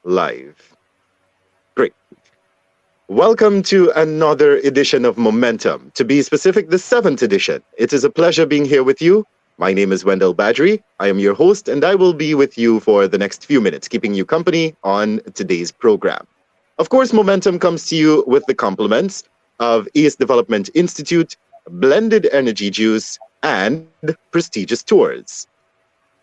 live. Great. Welcome to another edition of Momentum. To be specific, the 7th edition. It is a pleasure being here with you. My name is Wendell Badgery. I am your host, and I will be with you for the next few minutes, keeping you company on today's program. Of course, Momentum comes to you with the compliments of East Development Institute, Blended Energy Juice, and Prestigious Tours.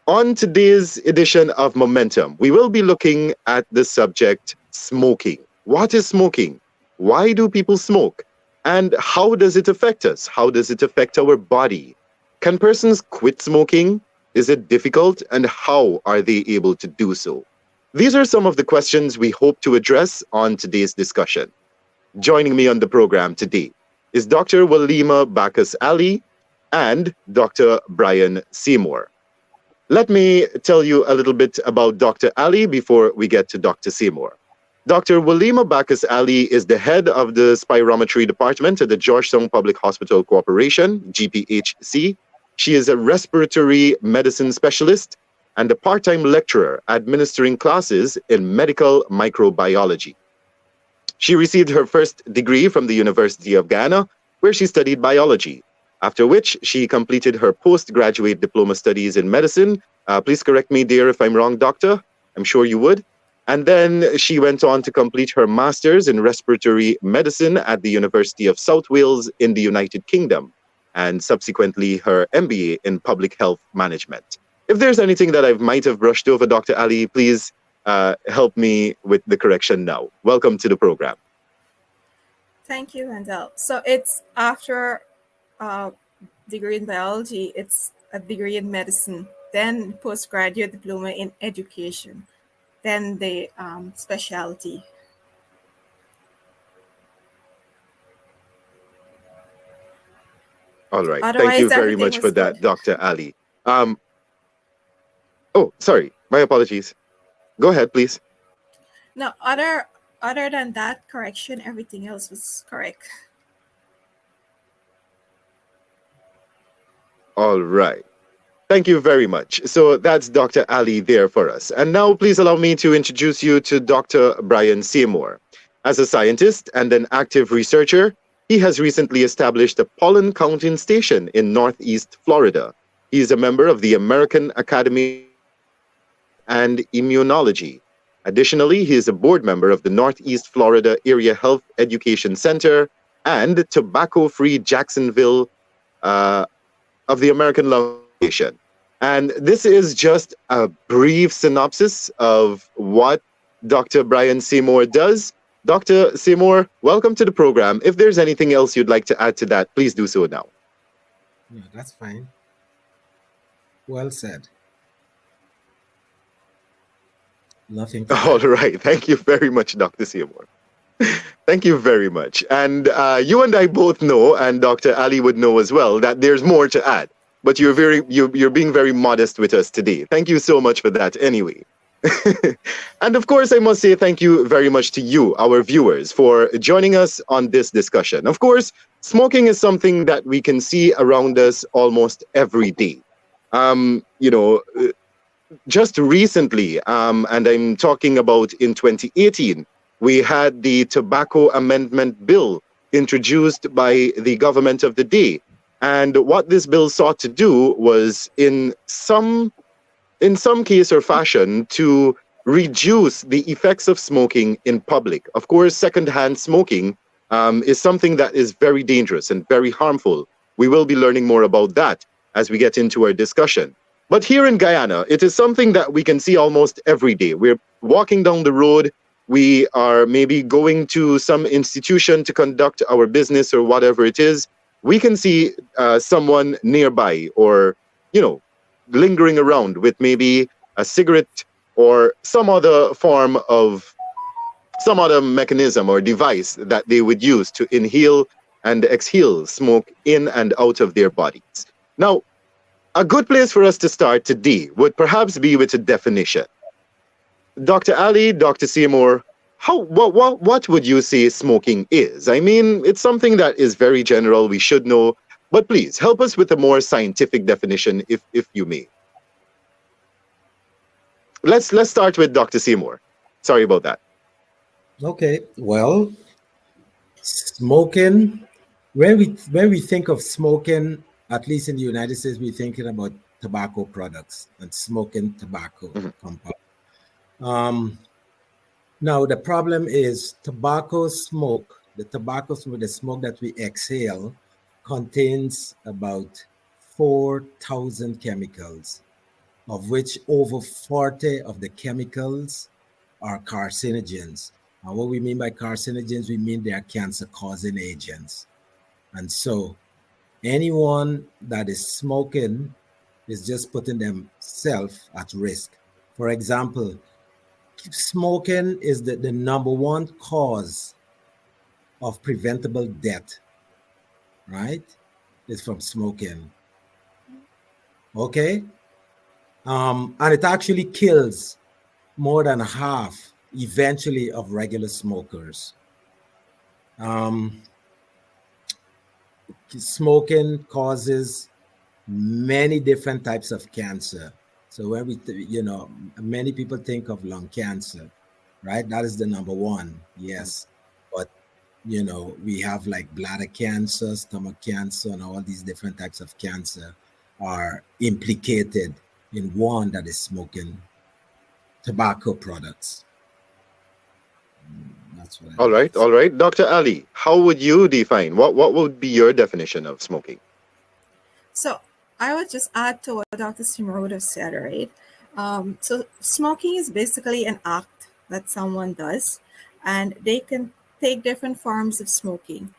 On today's edition of Momentum, we will be looking at the subject smoking. What is smoking? Why do people smoke? And how does it affect us? How does it affect our body? Can persons quit smoking? Is it difficult? And how are they able to do so? These are some of the questions we hope to address on today's discussion. Joining me on the program today is Dr. Walima Bacchus Ali and Dr. Brian Seymour. Let me tell you a little bit about Dr. Ali before we get to Dr. Seymour. Dr. Walima Bacchus Ali is the head of the Spirometry Department at the Georgetown Public Hospital Corporation, GPHC. She is a respiratory medicine specialist and a part-time lecturer administering classes in medical microbiology. She received her first degree from the University of Ghana, where she studied biology, after which she completed her postgraduate diploma studies in medicine. Please correct me, dear, if I'm wrong, doctor. I'm sure you would. And then she went on to complete her master's in respiratory medicine at the University of South Wales in the United Kingdom, and subsequently her MBA in public health management. If there's anything that I might have brushed over, Dr. Ali, please help me with the correction now. Welcome to the program. Thank you, Wendell. So it's after a degree in biology, it's a degree in medicine, then postgraduate diploma in education, then the specialty. All right. Otherwise, thank you very everything much was for that, good. Dr. Ali. Oh, sorry. My apologies. Go ahead, please. No, other than that correction, everything else was correct. All right. Thank you very much. So that's Dr. Ali there for us. And now please allow me to introduce you to Dr. Brian Seymour. As a scientist and an active researcher, he has recently established a pollen counting station in Northeast Florida. He is a member of the American Academy and Immunology. Additionally, he is a board member of the Northeast Florida Area Health Education Center and Tobacco-Free Jacksonville of the American Lung Foundation. And this is just a brief synopsis of what Dr. Brian Seymour does. Dr. Seymour, welcome to the program. If there's anything else you'd like to add to that, please do so now. Yeah, that's fine. Well said. Nothing to All add. right. Thank you very much, Dr. Seymour. Thank you very much. And you and I both know, and Dr. Ali would know as well, that there's more to add. But you're being very modest with us today. Thank you so much for that anyway. And of course, I must say thank you very much to you, our viewers, for joining us on this discussion. Of course, smoking is something that we can see around us almost every day. Just recently, and I'm talking about in 2018, we had the Tobacco Amendment Bill introduced by the government of the day. And what this bill sought to do was, in some case or fashion, to reduce the effects of smoking in public. Of course, secondhand smoking is something that is very dangerous and very harmful. We will be learning more about that as we get into our discussion. But here in Guyana, it is something that we can see almost every day. We're walking down the road, we are maybe going to some institution to conduct our business or whatever it is. We can see someone nearby or, lingering around with maybe a cigarette or some other mechanism or device that they would use to inhale and exhale smoke in and out of their bodies. Now, a good place for us to start today would perhaps be with a definition. Dr. Ali, Dr. Seymour, what would you say smoking is? I mean, it's something that is very general, we should know, but please help us with a more scientific definition, if you may. Let's start with Dr. Seymour. Sorry about that. Okay. Well, smoking. When we think of smoking, at least in the United States, we're thinking about tobacco products and smoking tobacco Mhm. compound. Um, Now, the problem is tobacco smoke, the smoke that we exhale contains about 4,000 chemicals, of which over 40 of the chemicals are carcinogens. And what we mean by carcinogens, we mean they are cancer causing agents. And so anyone that is smoking is just putting themselves at risk. For example, smoking is the number one cause of preventable death, right? Is from smoking. Okay. And it actually kills more than half eventually of regular smokers. Um, Smoking causes many different types of cancer. So when many people think of lung cancer, right? That is the number one, yes. But we have like bladder cancer, stomach cancer, and all these different types of cancer are implicated in one that is smoking tobacco products. That's what I All have right, to say. all right. Dr. Ali, how would you define, what would be your definition of smoking? So I would just add to what Dr. Simar would have said, right? So smoking is basically an act that someone does, and they can take different forms of smoking.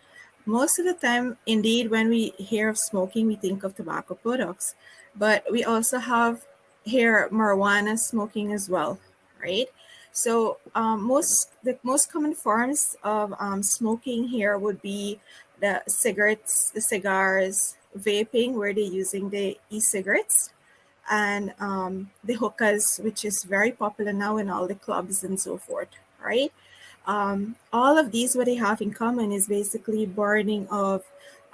Most of the time, indeed, when we hear of smoking, we think of tobacco products, but we also have here marijuana smoking as well, right? So the most common forms of smoking here would be the cigarettes, the cigars, vaping, where they're using the e-cigarettes, and the hookahs, which is very popular now in all the clubs and so forth, right? All of these, what they have in common is basically burning of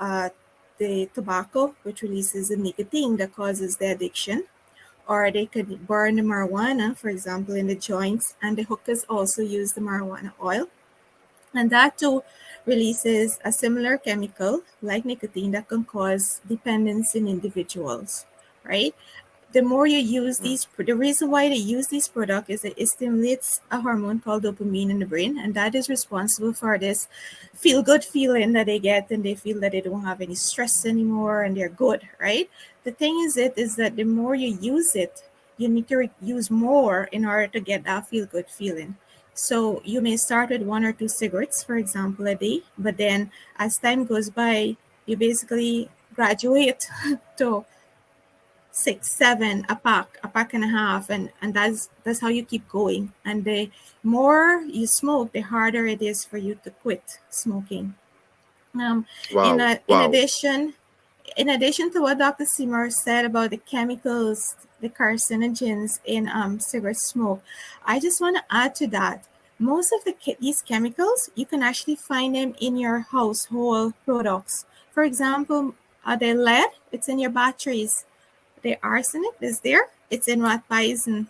uh, the tobacco, which releases the nicotine that causes the addiction. Or they could burn the marijuana, for example, in the joints, and the hookahs also use the marijuana oil. And that too releases a similar chemical like nicotine that can cause dependence in individuals, right? The more you use Mm. the reason why they use this product is that it stimulates a hormone called dopamine in the brain, and that is responsible for this feel good feeling that they get, and they feel that they don't have any stress anymore and they're good, right? The thing is that the more you use it, you need to use more in order to get that feel good feeling. So you may start with one or two cigarettes, for example, a day, but then as time goes by, you basically graduate to 6, 7, a pack and a half, and that's how you keep going. And the more you smoke, the harder it is for you to quit smoking. Um, Wow, in wow. addition to what Dr. Seymour said about the chemicals, the carcinogens in cigarette smoke, I just want to add to that. Most of these chemicals, you can actually find them in your household products. For example, the lead, it's in your batteries. The arsenic is there. It's in rat poison.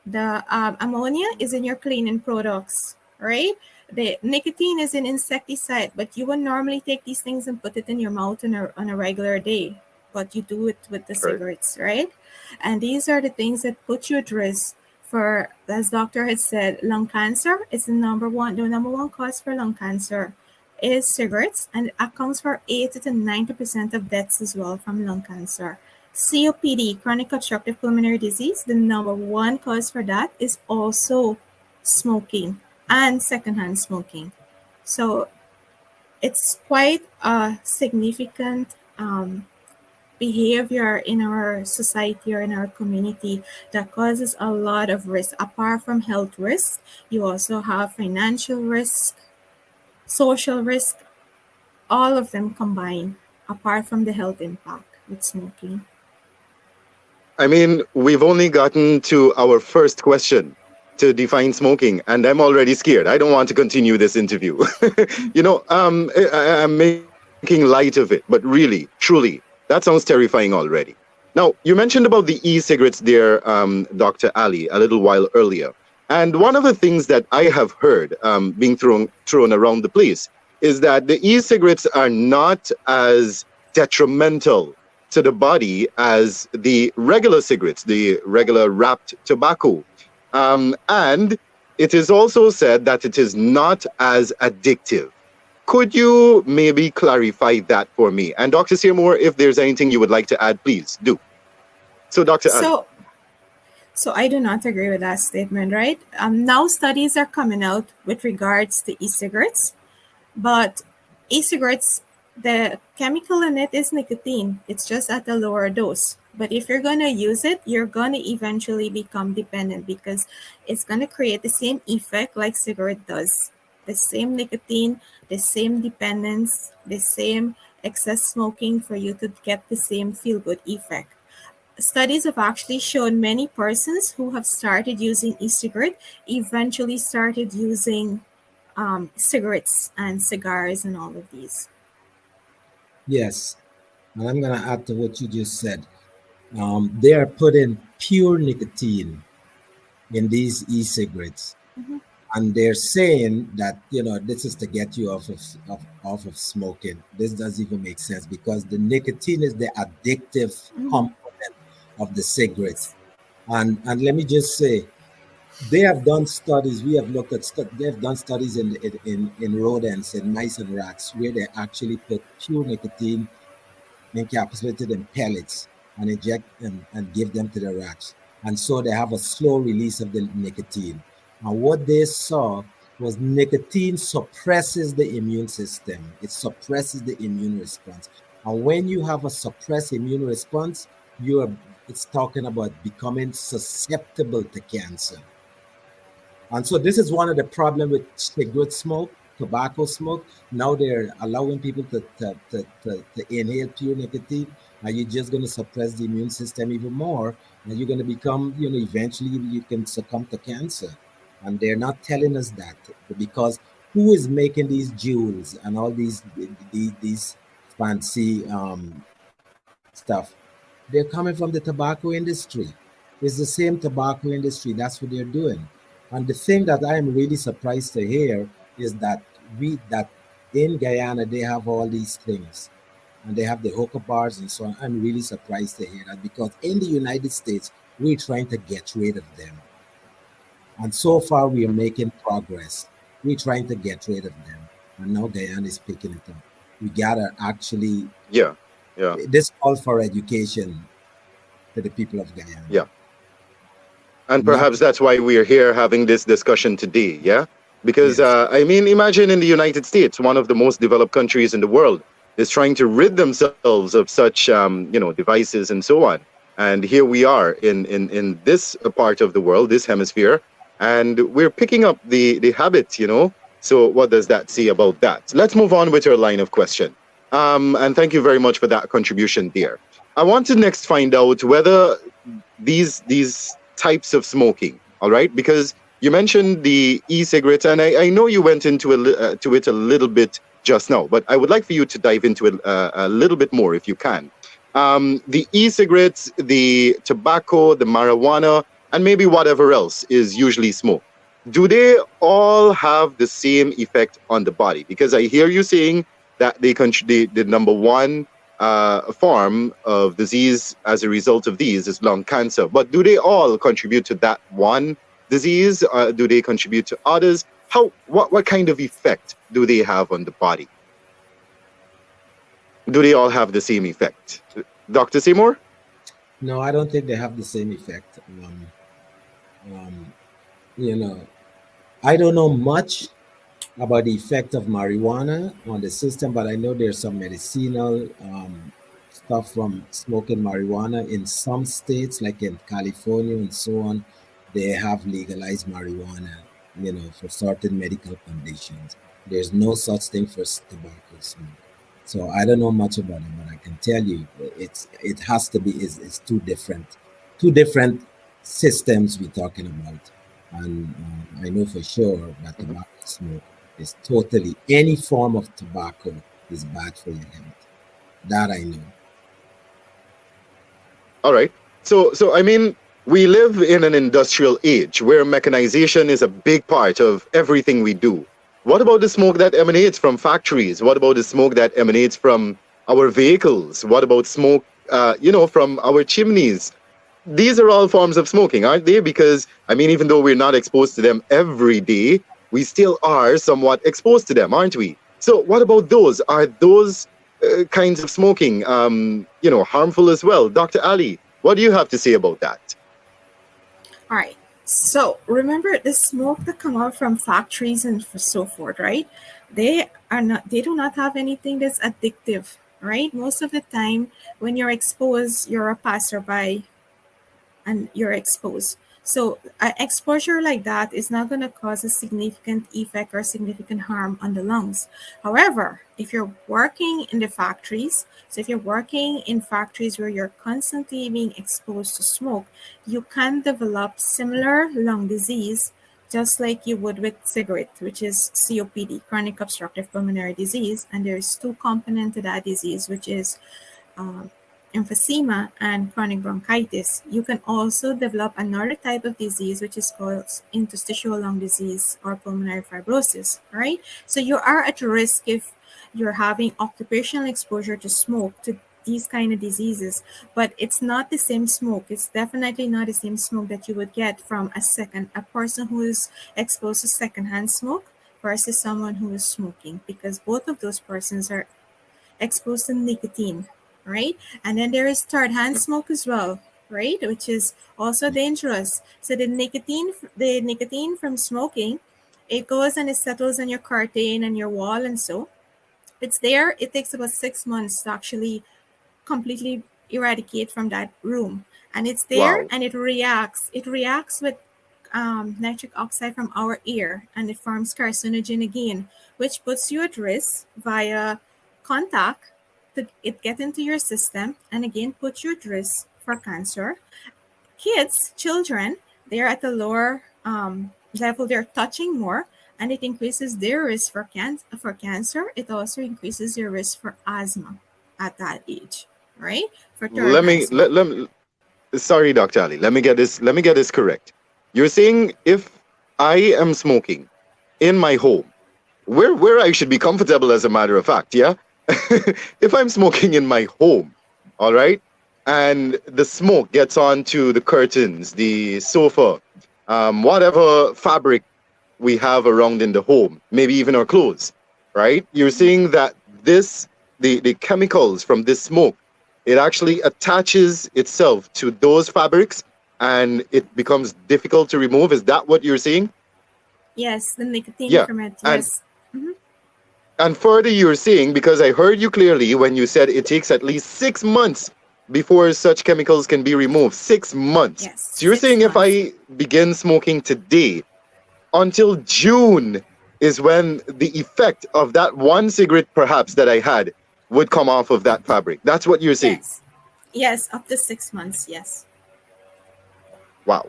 The ammonia is in your cleaning products, right? The nicotine is in insecticide, but you would normally take these things and put it in your mouth on a regular day, but you do it with the Right. cigarettes, right? And these are the things that put you at risk for, as doctor had said, lung cancer is the number one cause for lung cancer is cigarettes, and it accounts for 80 to 90% of deaths as well from lung cancer. COPD, chronic obstructive pulmonary disease, the number one cause for that is also smoking and secondhand smoking. So it's quite a significant behavior in our society or in our community that causes a lot of risk. Apart from health risk, you also have financial risk, social risk, all of them combined, apart from the health impact with smoking. I mean, we've only gotten to our first question to define smoking, and I'm already scared. I don't want to continue this interview. I'm making light of it, but really, truly, that sounds terrifying already. Now, you mentioned about the e-cigarettes there, Dr. Ali, a little while earlier. And one of the things that I have heard being thrown around the place is that the e-cigarettes are not as detrimental to the body as the regular cigarettes, the regular wrapped tobacco. And it is also said that it is not as addictive. Could you maybe clarify that for me? And Dr. Seymour, if there's anything you would like to add, please do. So, Dr. Ali. So I do not agree with that statement, right? Now studies are coming out with regards to e-cigarettes, but e-cigarettes, the chemical in it is nicotine. It's just at a lower dose. But if you're going to use it, you're going to eventually become dependent because it's going to create the same effect like cigarette does. The same nicotine, the same dependence, the same excess smoking for you to get the same feel-good effect. Studies have actually shown many persons who have started using e-cigarette eventually started using cigarettes and cigars and all of these. Yes, and I'm going to add to what you just said. They are putting pure nicotine in these e-cigarettes, and they're saying that this is to get you off of smoking. This doesn't even make sense because the nicotine is the addictive component of the cigarettes. And let me just say, they have done studies. We have looked at they have done studies in rodents, in mice and rats, where they actually put pure nicotine encapsulated in pellets and inject and give them to the rats. And so they have a slow release of the nicotine. And what they saw was nicotine suppresses the immune system. It suppresses the immune response. And when you have a suppressed immune response, it's talking about becoming susceptible to cancer. And so this is one of the problems with cigarette smoke, tobacco smoke. Now they're allowing people to inhale pure nicotine, and you're just going to suppress the immune system even more, and you're going to become, eventually you can succumb to cancer. And they're not telling us that because who is making these jewels and all these fancy stuff? They're coming from the tobacco industry. It's the same tobacco industry. That's what they're doing. And the thing that I am really surprised to hear is that in Guyana, they have all these things. And they have the hookah bars and so on. I'm really surprised to hear that because in the United States, we're trying to get rid of them. And so far, we are making progress. We're trying to get rid of them. And now Guyana is picking it up. We got to actually... Yeah. This calls for education to the people of Guyana. Yeah. And perhaps that's why we are here having this discussion today, yeah? Because, imagine in the United States, one of the most developed countries in the world, is trying to rid themselves of such, devices and so on. And here we are in this part of the world, this hemisphere, and we're picking up the habit, So what does that say about that? Let's move on with your line of question. And thank you very much for that contribution, dear. I want to next find out whether these types of smoking, all right? Because you mentioned the e-cigarettes, and I know you went into it a little bit just now, but I would like for you to dive into it a little bit more if you can. The e-cigarettes, the tobacco, the marijuana, and maybe whatever else is usually smoked. Do they all have the same effect on the body? Because I hear you saying that the number one form of disease as a result of these is lung cancer. But do they all contribute to that one disease? Do they contribute to others? What kind of effect do they have on the body? Do they all have the same effect? Dr. Seymour? No, I don't think they have the same effect. I don't know much about the effect of marijuana on the system, but I know there's some medicinal stuff from smoking marijuana in some states, like in California and so on. They have legalized marijuana, for certain medical conditions. There's no such thing for tobacco smoke. So I don't know much about it, but I can tell you it has to be it's two different systems we're talking about. And I know for sure that tobacco smoke is totally, any form of tobacco is bad for your health. That I know. All right. So We live in an industrial age where mechanization is a big part of everything we do. What about the smoke that emanates from factories? What about the smoke that emanates from our vehicles? What about smoke, from our chimneys? These are all forms of smoking, aren't they? Because, I mean, even though we're not exposed to them every day, we still are somewhat exposed to them, aren't we? So what about those? Are those kinds of smoking, harmful as well? Dr. Ali, what do you have to say about that? All right. So remember the smoke that come out from factories and so forth, right? They do not have anything that's addictive, right? Most of the time when you're exposed, you're a passerby and you're exposed. So exposure like that is not going to cause a significant effect or significant harm on the lungs. However, if you're working in the factories, so if you're working in factories where you're constantly being exposed to smoke, you can develop similar lung disease just like you would with cigarette, which is COPD, chronic obstructive pulmonary disease. And there's two components to that disease, which is emphysema and chronic bronchitis. You can also develop another type of disease, which is called interstitial lung disease or pulmonary fibrosis, right? So you are at risk if you're having occupational exposure to smoke, to these kind of diseases, but it's not the same smoke. It's definitely not the same smoke that you would get from a person who is exposed to secondhand smoke versus someone who is smoking, because both of those persons are exposed to nicotine, right? And then there is third hand smoke as well, right? Which is also dangerous. So the nicotine from smoking, it goes and it settles on your curtain and your wall, and so it's there. It takes about 6 months to actually completely eradicate from that room. And it's there. Wow. And it reacts. It reacts with nitric oxide from our air, and it forms carcinogen again, which puts you at risk via contact to it get into your system, and again put you at risk for cancer. Children, they're at a lower level, they're touching more, and it increases their risk for cancer. It also increases your risk for asthma at that age, right? For third Let me asthma. let me sorry, Dr. Ali. Let me get this correct. You're saying if I am smoking in my home, where I should be comfortable, as a matter of fact, yeah? If I'm smoking in my home, all right, and the smoke gets onto the curtains, the sofa, whatever fabric we have around in the home, maybe even our clothes, right? You're saying that the chemicals from this smoke, it actually attaches itself to those fabrics and it becomes difficult to remove. Is that what you're saying? Yes, the nicotine Yeah. from it. And Yes. Mhm. And further, you're saying, because I heard you clearly when you said it takes at least 6 months before such chemicals can be removed. 6 months. Yes, So you're 6 saying if months. I begin smoking today, until June is when the effect of that one cigarette perhaps that I had would come off of that fabric. That's what you're saying. Yes. Yes, up to 6 months. Yes. Wow.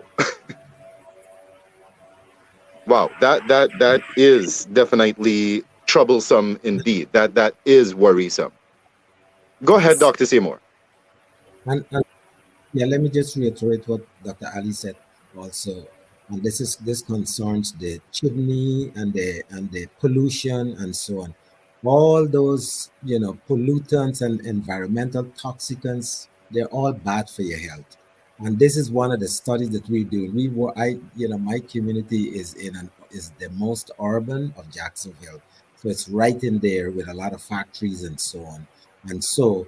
Wow. That is definitely troublesome indeed. That is worrisome. Go ahead, Yes. Dr. Seymour. And yeah, let me just reiterate what Dr. Ali said also. And this concerns the chimney and the pollution and so on. All those pollutants and environmental toxicants, they're all bad for your health. And this is one of the studies that we do. My community is the most urban of Jacksonville, so it's right in there with a lot of factories and so on. And so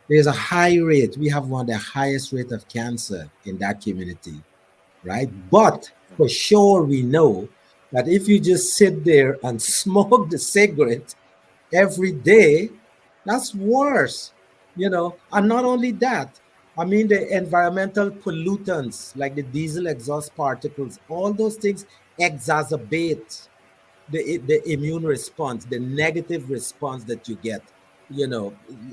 there's a high rate. We have one of the highest rate of cancer in that community, right? But for sure, we know that if you just sit there and smoke the cigarette every day, that's worse, And not only that, I mean, the environmental pollutants like the diesel exhaust particles, all those things exacerbate the immune response, the negative response that you get,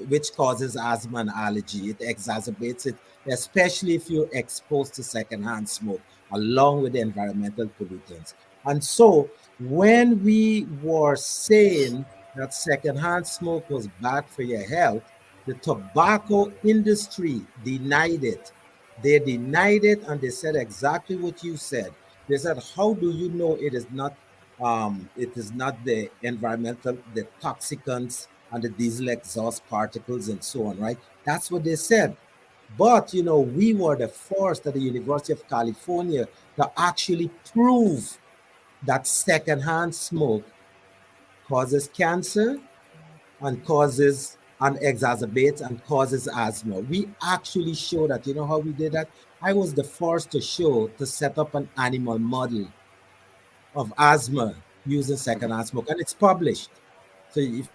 which causes asthma and allergy. It exacerbates it, especially if you're exposed to secondhand smoke, along with the environmental pollutants. And so when we were saying that secondhand smoke was bad for your health, the tobacco industry denied it. They denied it, and they said exactly what you said. They said, "How do you know it is not the environmental, the toxicants and the diesel exhaust particles and so on, right?" That's what they said. But we were the first at the University of California to actually prove that secondhand smoke causes cancer and causes and exacerbates and causes asthma. We actually show that. You know how we did that? I was the first to set up an animal model of asthma using secondhand smoke, and it's published. So if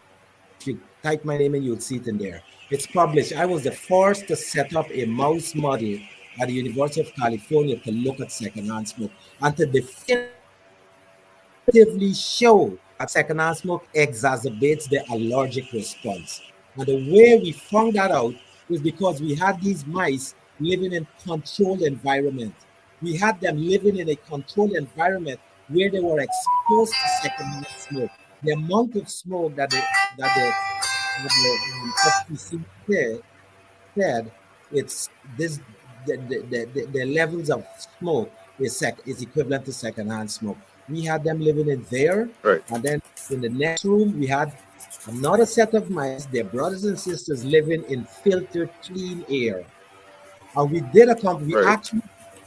you type my name in, you'll see it in there. It's published. I was the first to set up a mouse model at the University of California to look at secondhand smoke and to definitively show that secondhand smoke exacerbates the allergic response. And the way we found that out was because we had these mice living in controlled environment. We had them living in a controlled environment where they were exposed to secondhand smoke. The amount of smoke that the FTC said it's this the levels of smoke is equivalent to secondhand smoke. We had them living in there, Right. and then in the next room we had another set of mice, their brothers and sisters, living in filtered clean air. And we did Right.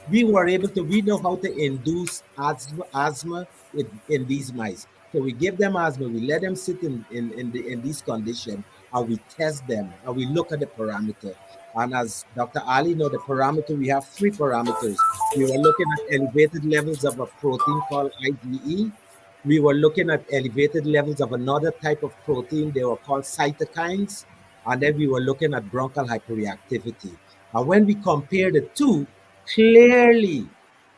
we were able to, we know how to induce asthma in these mice. So we give them asthma, we let them sit in these conditions, and we test them, and we look at the parameter. And as Dr. Ali know, the parameter, we have three parameters. We were looking at elevated levels of a protein called IgE. We were looking at elevated levels of another type of protein, they were called cytokines. And then we were looking at bronchial hyperreactivity. And when we compare the two, clearly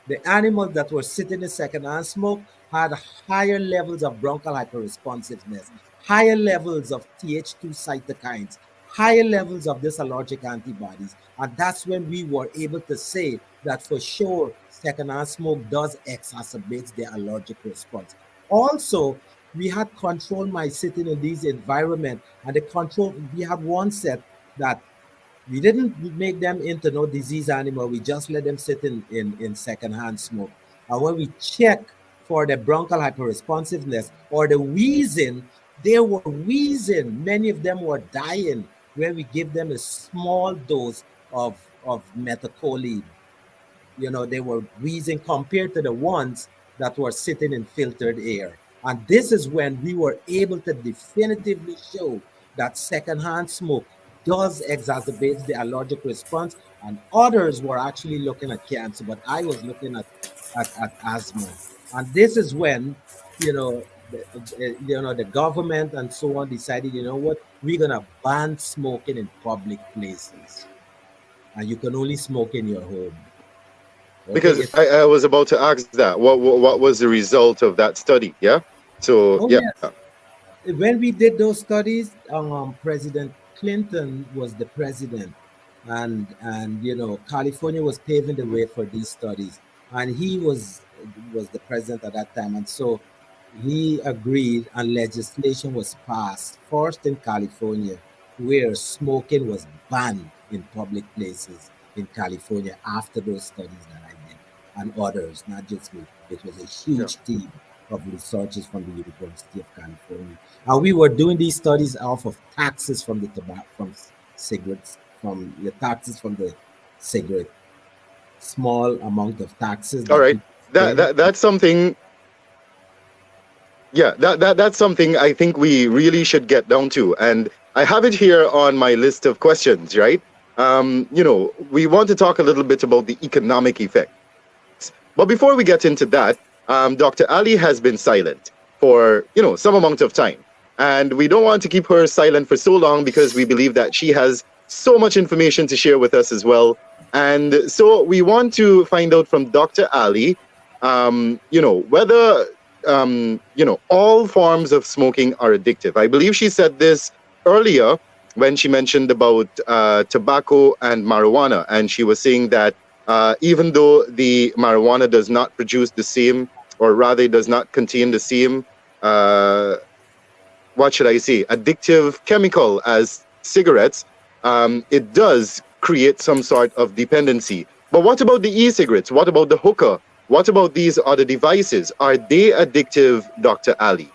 the animals that were sitting in secondhand smoke had higher levels of bronchial hyperresponsiveness, higher levels of Th2 cytokines, higher levels of these allergic antibodies. And that's when we were able to say that for sure secondhand smoke does exacerbate the allergic response. Also, we had control mice sitting in these environments, and we had one set that we didn't make them into no disease animal. We just let them sit in secondhand smoke. And when we check for the bronchial hyperresponsiveness or the wheezing, they were wheezing. Many of them were dying where we give them a small dose of methacholine. They were wheezing compared to the ones that were sitting in filtered air. And this is when we were able to definitively show that secondhand smoke does exacerbate the allergic response. And others were actually looking at cancer, but I was looking at asthma. And this is when, the government and so on decided, what, we're gonna ban smoking in public places, and you can only smoke in your home. Okay, Because I was about to ask that. What was the result of that study? Yeah. So yeah. yes. When we did those studies, President Clinton was the president, and California was paving the way for these studies, and he was the president at that time, and so he agreed, and legislation was passed first in California, where smoking was banned in public places in California after those studies that I did, and others, not just me. It was a huge team of researchers from the University of California. And we were doing these studies off of taxes from the tobacco, from cigarettes, from the taxes from the cigarette, small amount of taxes. All right. That's something. Yeah, that's something I think we really should get down to. And I have it here on my list of questions, right? We want to talk a little bit about the economic effects. But before we get into that, Dr. Ali has been silent for, some amount of time. And we don't want to keep her silent for so long because we believe that she has so much information to share with us as well. And so we want to find out from Dr. Ali, whether, all forms of smoking are addictive. I believe she said this earlier when she mentioned about tobacco and marijuana. And she was saying that even though the marijuana does not produce the same, or rather does not contain the same, addictive chemical as cigarettes, it does create some sort of dependency. But what about the e-cigarettes? What about the hookah? What about these other devices? Are they addictive, Dr. Ali?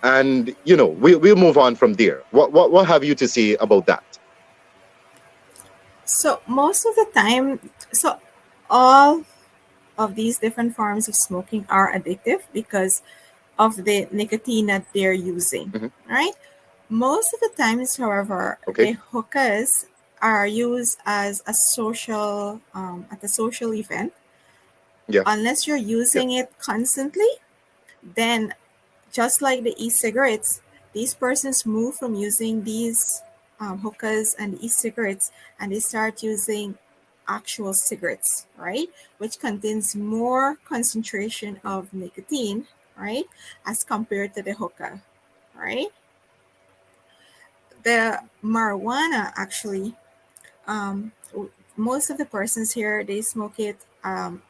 And, you know, we'll move on from there. What have you to say about that? So most of the time, so all of these different forms of smoking are addictive because of the nicotine that they're using, right? Most of the times, however, Okay. the hookahs are used as a social, at a social event. Yeah. Unless you're using it constantly, then just like the e-cigarettes, these persons move from using these hookahs and e-cigarettes, and they start using actual cigarettes, right? Which contains more concentration of nicotine, right? As compared to the hookah, right? The marijuana actually, most of the persons here, they smoke it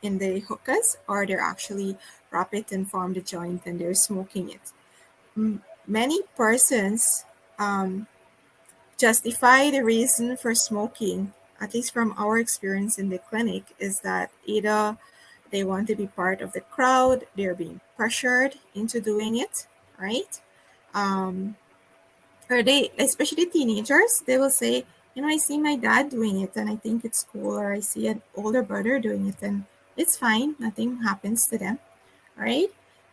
in the hookahs, or they're actually wrap it and form the joint and they're smoking it. Many persons justify the reason for smoking, at least from our experience in the clinic, is that either they want to be part of the crowd, they're being pressured into doing it, right? Or they, especially teenagers, they will say, you know, I see my dad doing it and I think it's cool, or I see an older brother doing it and it's fine, nothing happens to them, right?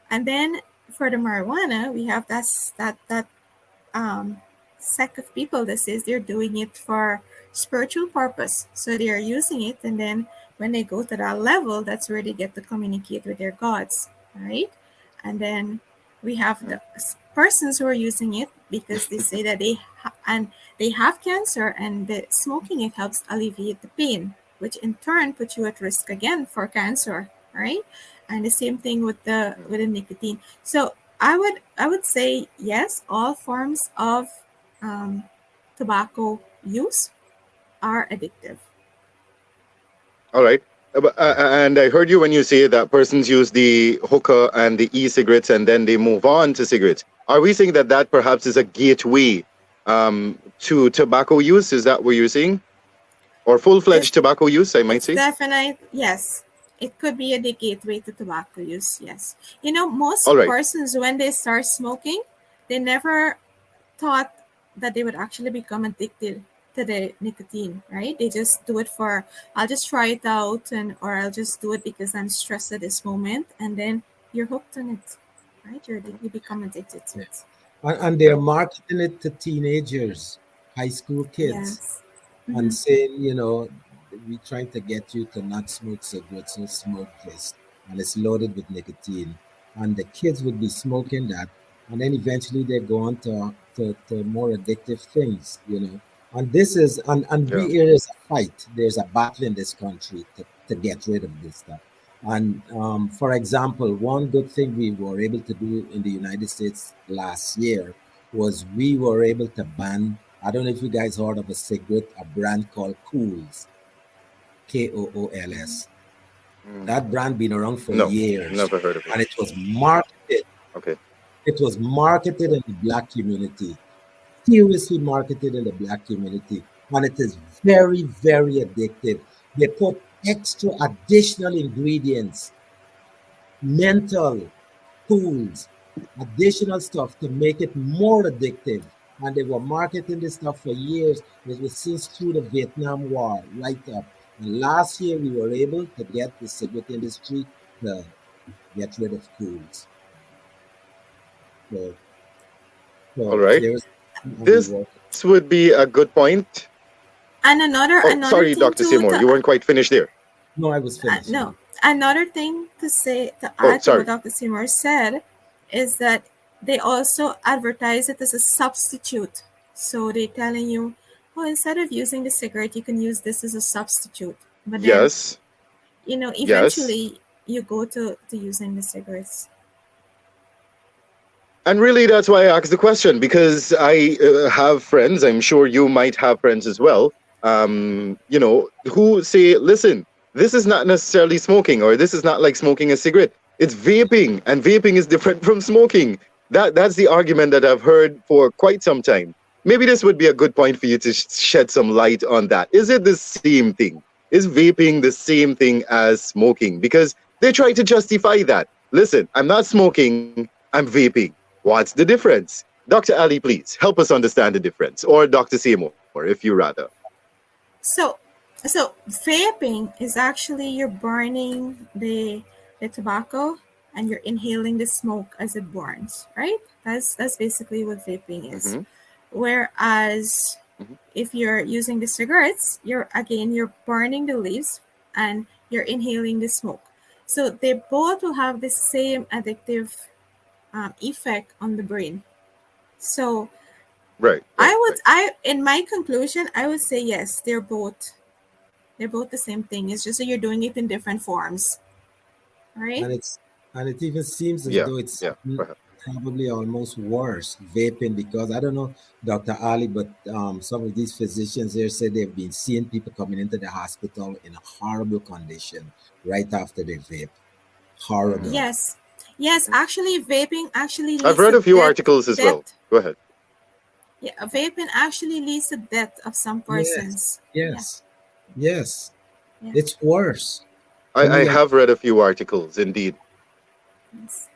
And then for the marijuana, we have that sect of people that says they're doing it for spiritual purpose. So they are using it, and then when they go to that level, that's where they get to communicate with their gods, right? And then we have the persons who are using it because they say that they have cancer, and the smoking it helps alleviate the pain, which in turn puts you at risk again for cancer, right? And the same thing with the nicotine. So I would say yes, all forms of tobacco use are addictive. All right. And I heard you when you say that persons use the hookah and the e-cigarettes and then they move on to cigarettes. Are we saying that that perhaps is a gateway to tobacco use? Is that what you're saying? Or full-fledged tobacco use, I might say? Definitely, yes. It could be a gateway to tobacco use, yes. You know, most All right. persons, when they start smoking, they never thought that they would actually become addicted to the nicotine, right? They just do it for, I'll just try it out, or I'll just do it because I'm stressed at this moment, and then you're hooked on it, right? You become addicted to it. And they're marketing it to teenagers, high school kids, Yes. and saying, you know, we're trying to get you to not smoke cigarettes, so smoke this. And it's loaded with nicotine. And the kids would be smoking that. And then eventually they go on to more addictive things, you know. And this is, and there is a fight. There's a battle in this country to get rid of this stuff. And for example, one good thing we were able to do in the United States last year was we were able to ban, I don't know if you guys heard of a cigarette, a brand called Kools, Kools. That brand been around for years. Never heard of it. And it was marketed. Okay. It was marketed in the Black community, seriously marketed in the Black community. And it is very, very addictive. They put extra additional ingredients, mental tools, additional stuff to make it more addictive. And they were marketing this stuff for years. It was since through the Vietnam War, right up. And last year, we were able to get the cigarette industry to get rid of Kools. So all right. This would be a good point. And another sorry, Dr. Seymour, you weren't quite finished there. No, I was finished. No, another thing to add to what Dr. Seymour said is that they also advertise it as a substitute. So they're telling you, oh, instead of using the cigarette, you can use this as a substitute. But then, you know, eventually you go to using the cigarettes. And really, that's why I asked the question, because I have friends, I'm sure you might have friends as well, you know, who say, listen, this is not necessarily smoking, or this is not like smoking a cigarette. It's vaping, and vaping is different from smoking. That's the argument that I've heard for quite some time. maybe this would be a good point for you to shed some light on that. Is it the same thing? Is vaping the same thing as smoking? Because they try to justify that. Listen, I'm not smoking, I'm vaping. What's the difference? Dr. Ali, please help us understand the difference, or Dr. Seymour, if you rather. So vaping is actually you're burning the tobacco and you're inhaling the smoke as it burns, right? That's basically what vaping is. Mhm. Whereas Mhm. if you're using the cigarettes, you're burning the leaves and you're inhaling the smoke. So they both will have the same addictive effect on the brain. So Right. in my conclusion, I would say yes, they're both the same thing. It's just that you're doing it in different forms, right? And it even seems as Yeah. though it's Yeah. Perhaps. probably almost worse vaping, because I don't know, Dr. Ali, but some of these physicians here say they've been seeing people coming into the hospital in a horrible condition right after they vape. Horrible. Yes. Actually, vaping actually leads I've read to a few death- articles as well. death. Go ahead. Yeah, vaping actually leads to death of some persons. Yes. Yeah. It's worse. I have read a few articles, indeed. Yes.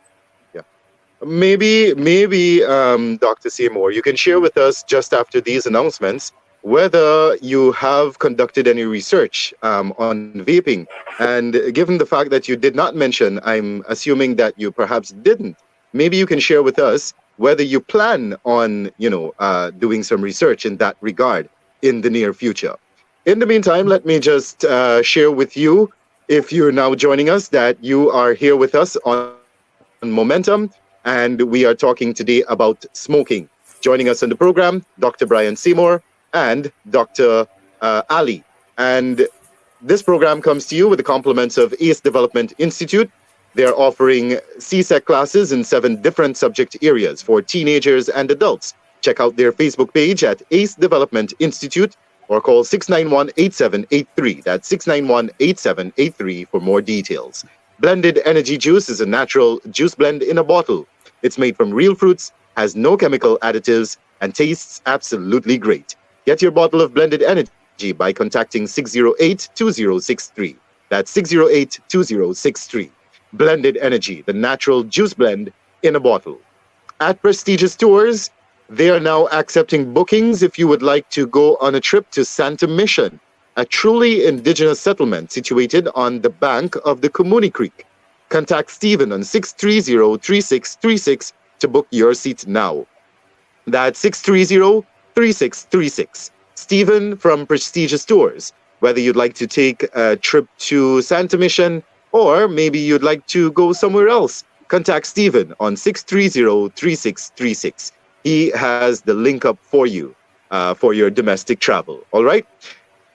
Maybe, Dr. Seymour, you can share with us just after these announcements whether you have conducted any research on vaping. And given the fact that you did not mention, I'm assuming that you perhaps didn't. Maybe you can share with us whether you plan on, doing some research in that regard in the near future. In the meantime, let me just share with you, if you're now joining us, that you are here with us on Momentum, and we are talking today about smoking. Joining us on the program, Dr. Brian Seymour and Dr. Ali. And this program comes to you with the compliments of ACE Development Institute. They're offering CSEC classes in 7 different subject areas for teenagers and adults. Check out their Facebook page at ACE Development Institute or call 691-8783. That's 691-8783 for more details. Blended Energy Juice is a natural juice blend in a bottle. It's made from real fruits, has no chemical additives, and tastes absolutely great. Get your bottle of Blended Energy by contacting 608-2063. That's 608-2063. Blended Energy, the natural juice blend in a bottle. At prestigious tours, they are now accepting bookings if you would like to go on a trip to Santa Mission, a truly indigenous settlement situated on the bank of the Kumuni Creek. Contact Stephen on 630-3636 to book your seat now. That's 630-3636. Stephen from Prestigious Tours. Whether you'd like to take a trip to Santa Mission or maybe you'd like to go somewhere else, contact Stephen on 630-3636. He has the link up for you for your domestic travel. All right?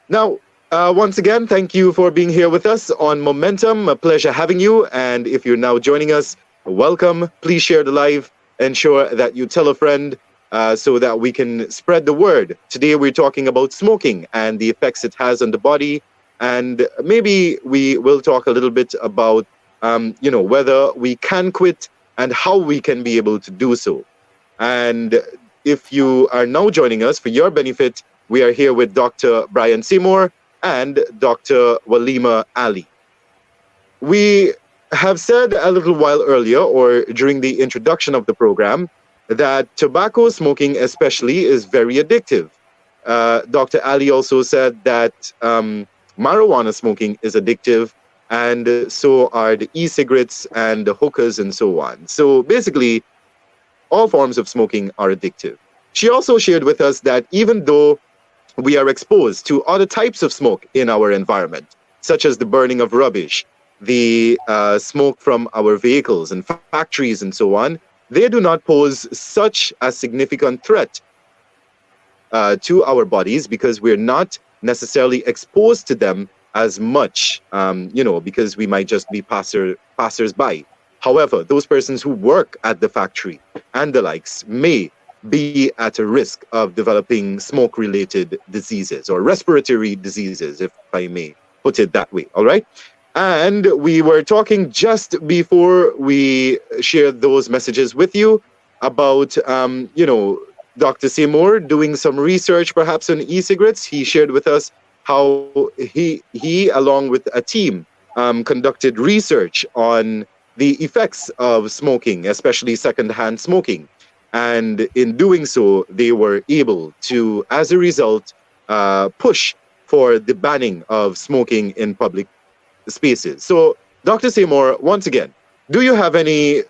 Now, once again, thank you for being here with us on Momentum. A pleasure having you. And if you're now joining us, welcome. Please share the live. Ensure that you tell a friend so that we can spread the word. Today, we're talking about smoking and the effects it has on the body. And maybe we will talk a little bit about, whether we can quit and how we can be able to do so. And if you are now joining us, for your benefit, we are here with Dr. Brian Seymour and Dr. Walima Ali. We have said a little while earlier, or during the introduction of the program, that tobacco smoking especially is very addictive. Dr. Ali also said that marijuana smoking is addictive, and so are the e-cigarettes and the hookahs and so on. So basically, all forms of smoking are addictive. She also shared with us that even though we are exposed to other types of smoke in our environment, such as the burning of rubbish, the smoke from our vehicles and factories and so on, they do not pose such a significant threat to our bodies because we're not necessarily exposed to them as much, because we might just be passers-by. However, those persons who work at the factory and the likes may be at a risk of developing smoke-related diseases or respiratory diseases, if I may put it that way, all right? And we were talking just before we shared those messages with you about, Dr. Seymour doing some research perhaps on e-cigarettes. He shared with us how he along with a team conducted research on the effects of smoking, especially secondhand smoking. And in doing so, they were able to, as a result, push for the banning of smoking in public spaces. So, Dr. Seymour, once again, do you have any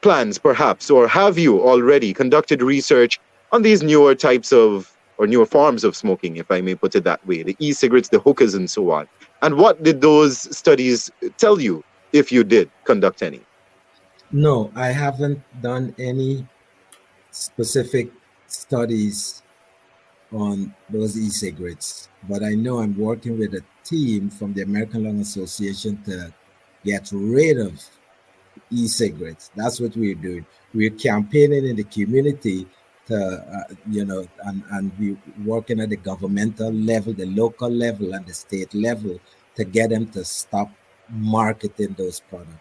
plans, perhaps, or have you already conducted research on these newer types of, or newer forms of smoking, if I may put it that way, the e-cigarettes, the hookahs, and so on? And what did those studies tell you, if you did conduct any? No, I haven't done any specific studies on those e-cigarettes, but I know I'm working with a team from the American Lung Association to get rid of e-cigarettes. That's what we're doing. We're campaigning in the community to, and we're working at the governmental level, the local level, and the state level to get them to stop marketing those products.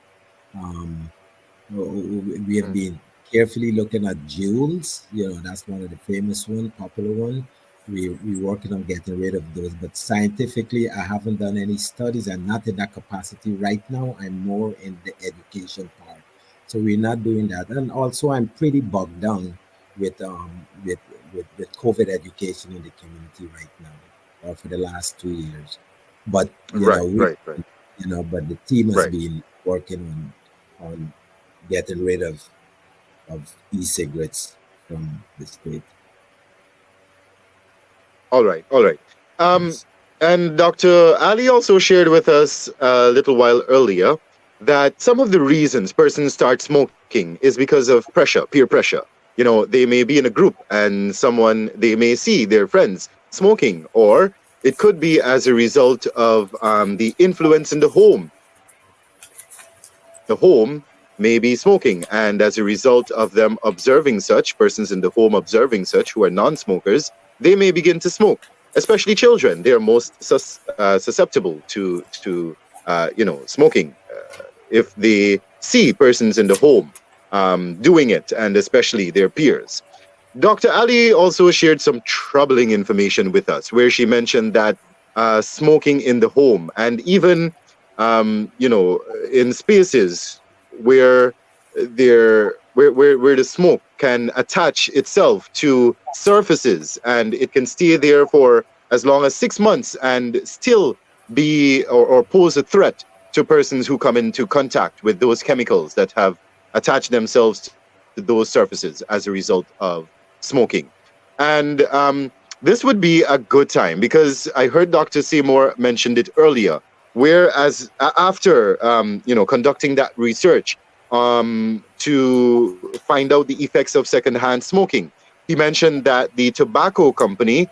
We have been carefully looking at Juuls. That's one of the famous one, popular one. We're working on getting rid of those, but scientifically, I haven't done any studies. I'm not in that capacity right now. I'm more in the education part, so we're not doing that. And also, I'm pretty bogged down with COVID education in the community right now, or for the last 2 years. But Right. But the team has been working on getting rid of e-cigarettes from the state. All right. And Dr. Ali also shared with us a little while earlier that some of the reasons persons start smoking is because of pressure, peer pressure. They may be in a group and they may see their friends smoking, or it could be as a result of the influence in the home. The home may be smoking, and as a result of them observing such, persons in the home observing such who are non-smokers, they may begin to smoke, especially children. They are most susceptible to smoking if they see persons in the home doing it, and especially their peers. Dr. Ali also shared some troubling information with us, where she mentioned that smoking in the home, and even in spaces where the smoke can attach itself to surfaces, and it can stay there for as long as 6 months and still be or pose a threat to persons who come into contact with those chemicals that have attached themselves to those surfaces as a result of smoking. And this would be a good time, because I heard Dr. Seymour mentioned it earlier, whereas after conducting that research to find out the effects of secondhand smoking, he mentioned that the tobacco company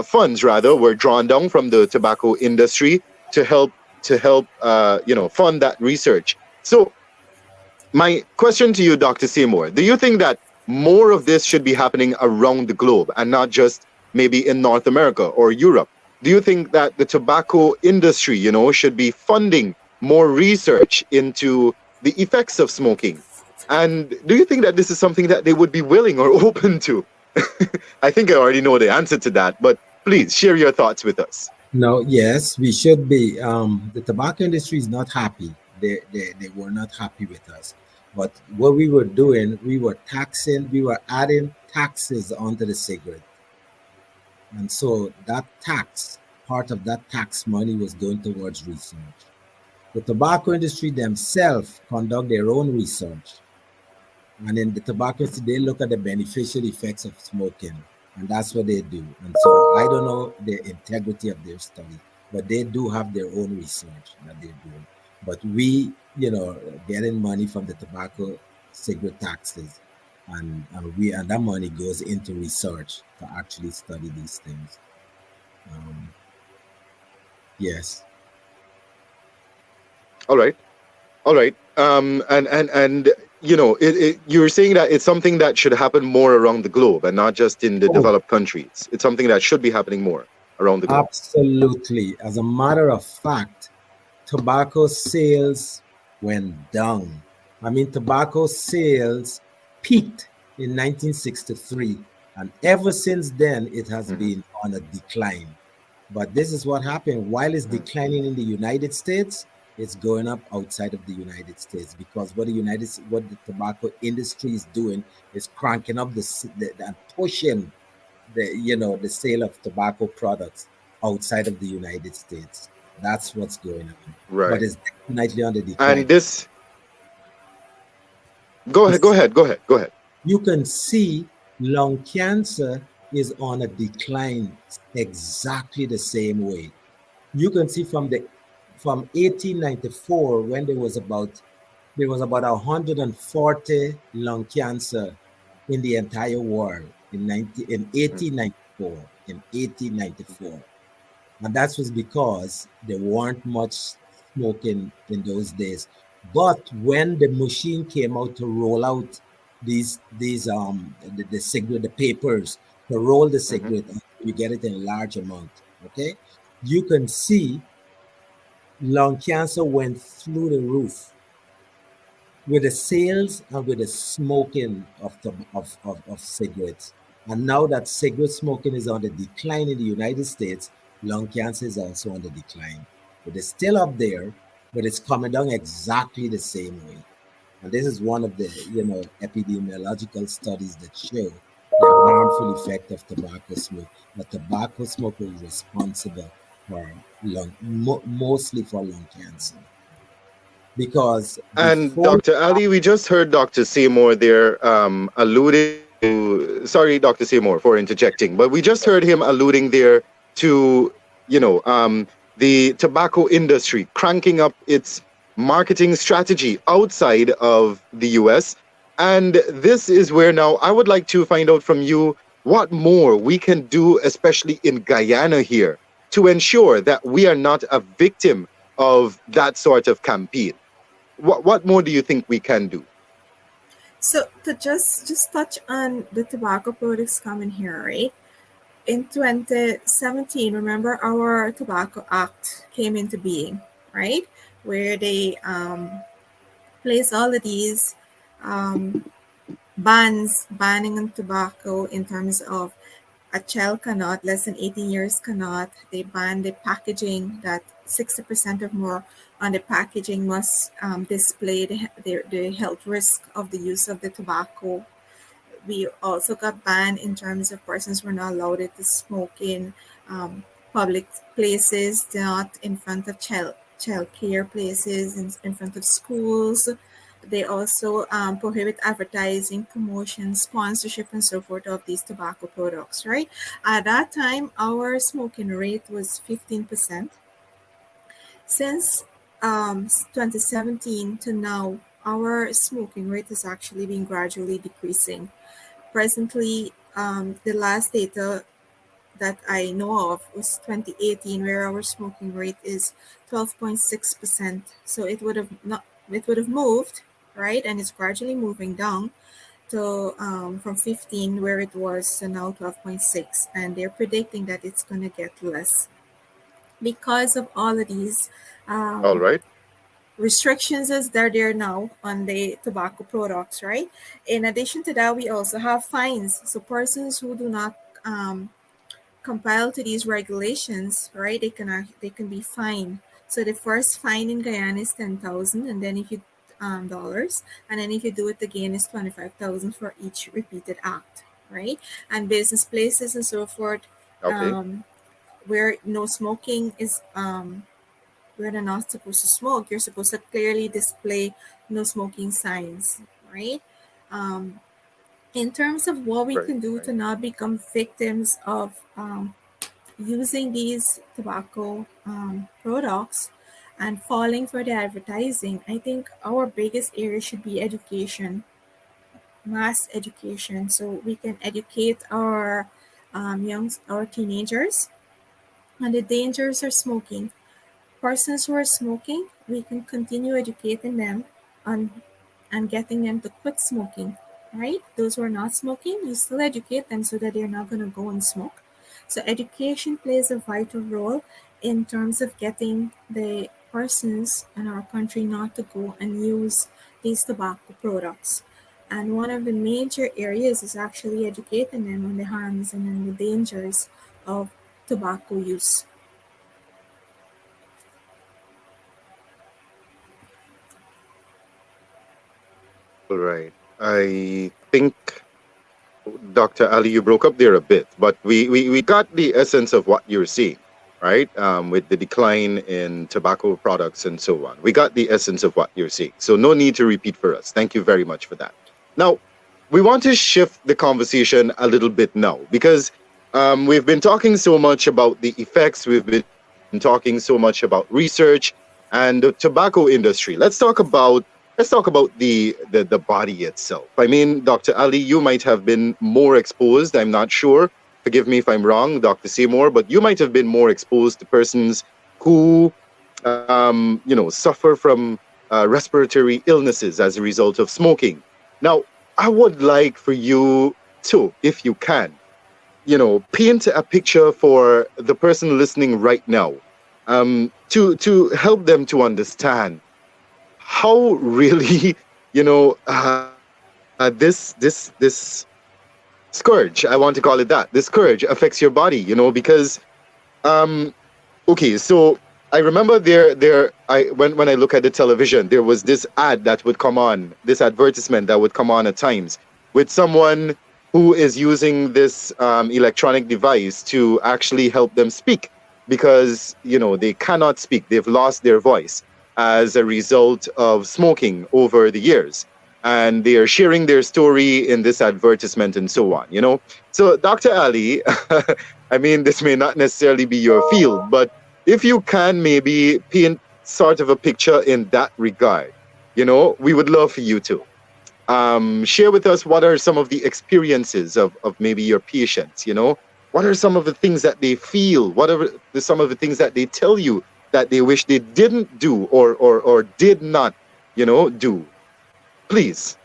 funds were drawn down from the tobacco industry to help fund that research. So my question to you, Dr. Seymour, do you think that more of this should be happening around the globe and not just maybe in North America or Europe? Do you think that the tobacco industry, should be funding more research into the effects of smoking? And do you think that this is something that they would be willing or open to? I think I already know the answer to that, but please share your thoughts with us. No, yes, we should be. The tobacco industry is not happy. They were not happy with us. But what we were doing, we were adding taxes onto the cigarette. And so part of that tax money was going towards research. The tobacco industry themselves conduct their own research. And in the tobacco industry, they look at the beneficial effects of smoking. And that's what they do. And so I don't know the integrity of their study, but they do have their own research that they're doing. But we, getting money from the tobacco cigarette taxes, and that money goes into research to actually study these things. Yes. All right. And you're saying that it's something that should happen more around the globe and not just in the developed countries. It's something that should be happening more around the globe. Absolutely. As a matter of fact, tobacco sales went down. Tobacco sales peaked in 1963 And ever since then, it has Mhm. been on a decline. But this is what happened. While it's Mm. declining in the United States, it's going up outside of the United States because what the tobacco industry is doing is cranking up and pushing the sale of tobacco products outside of the United States. That's what's going on. But Right. it's definitely on the decline. And this, go ahead, go ahead, go ahead, go ahead. You can see lung cancer is on a decline exactly the same way. You can see from 1894 when there was about 140 lung cancer in the entire world in Mm. 1894 in 1894. And that was because there weren't much smoking in those days. But when the machine came out to roll out the cigarette, the papers to roll the Mhm. cigarette, you get it in a large amount. Okay, you can see lung cancer went through the roof with the sales and with the smoking of cigarettes. And now that cigarette smoking is on the decline in the United States, lung cancer is also on the decline. It is still up there, but it's coming down exactly the same way. And this is one of the epidemiological studies that show the harmful effect of tobacco smoke. The tobacco smoke is responsible for mostly for lung cancer because And before. Dr. Ali, we just heard Dr. Seymour there alluding to, sorry, Dr. Seymour, for interjecting, but we just heard him alluding there to, you know, the tobacco industry cranking up its marketing strategy outside of the US. And this is where now I would like to find out from you what more we can do, especially in Guyana here, to ensure that we are not a victim of that sort of campaign. What more do you think we can do? So to just touch on the tobacco products coming here, right? In 2017, remember our Tobacco Act came into being, right? Where they placed all of these um, banning on tobacco in terms of a child cannot, less than 18 years cannot. They ban the packaging that 60% or more on the packaging must display the health risk of the use of the tobacco. We also got banned in terms of persons were not allowed to smoke in public places, not in front of child care places, in front of schools. They also prohibit advertising, promotion, sponsorship, and so forth of these tobacco products, right? At that time, our smoking rate was 15%. Since 2017 to now, our smoking rate has actually been gradually decreasing. Presently, the last data that I know of was 2018, where our smoking rate is 12.6%. So it would have moved, right? And it's gradually moving down to from 15 where it was to now 12.6, and they're predicting that it's going to get less because of all of these All um, right. restrictions as they're there now on the tobacco products, right? In addition to that, we also have fines. So persons who do not um, compile to these regulations, right? They can be fined. So the first fine in Guyana is 10,000, and then if you dollars, and then if you do it again, it's 25,000 for each repeated act, right? And business places and so forth, Okay. um, where no smoking is where they're not supposed to smoke, you're supposed to clearly display no smoking signs, right? Um, in terms of what we Right. can do Right. to not become victims of using these tobacco products and falling for the advertising, I think our biggest area should be education, mass education, so we can educate our our teenagers on the dangers of smoking. Persons who are smoking, we can continue educating them on and getting them to quit smoking, right? Those who are not smoking, you still educate them so that they're not going to go and smoke. So education plays a vital role in terms of getting the persons in our country not to go and use these tobacco products. And one of the major areas is actually educating them on the harms and on the dangers of tobacco use. All right. I think, Dr. Ali, you broke up there a bit, but we got the essence of what you're seeing, right? With the decline in tobacco products and so on. We got the essence of what you're seeing. So no need to repeat for us. Thank you very much for that. Now, we want to shift the conversation a little bit now because we've been talking so much about the effects, we've been talking so much about research and the tobacco industry. Let's talk about the body itself. I mean, Dr. Ali, you might have been more exposed. I'm not sure. Forgive me if I'm wrong, Dr. Seymour, but you might have been more exposed to persons who, suffer from respiratory illnesses as a result of smoking. Now, I would like for you to, if you can, paint a picture for the person listening right now, to help them to understand how really this scourge, I want to call it that, this scourge affects your body, because um okay, so I remember when I look at the television, there was this ad that would come on, this advertisement that would come on at times with someone who is using this electronic device to actually help them speak because they cannot speak, they've lost their voice as a result of smoking over the years, and they are sharing their story in this advertisement and so on. So Dr. Ali, I mean, this may not necessarily be your field, but if you can maybe paint sort of a picture in that regard, we would love for you to share with us what are some of the experiences of maybe your patients. What are some of the things that they feel, what are some of the things that they tell you that they wish they didn't do or did not do. Please.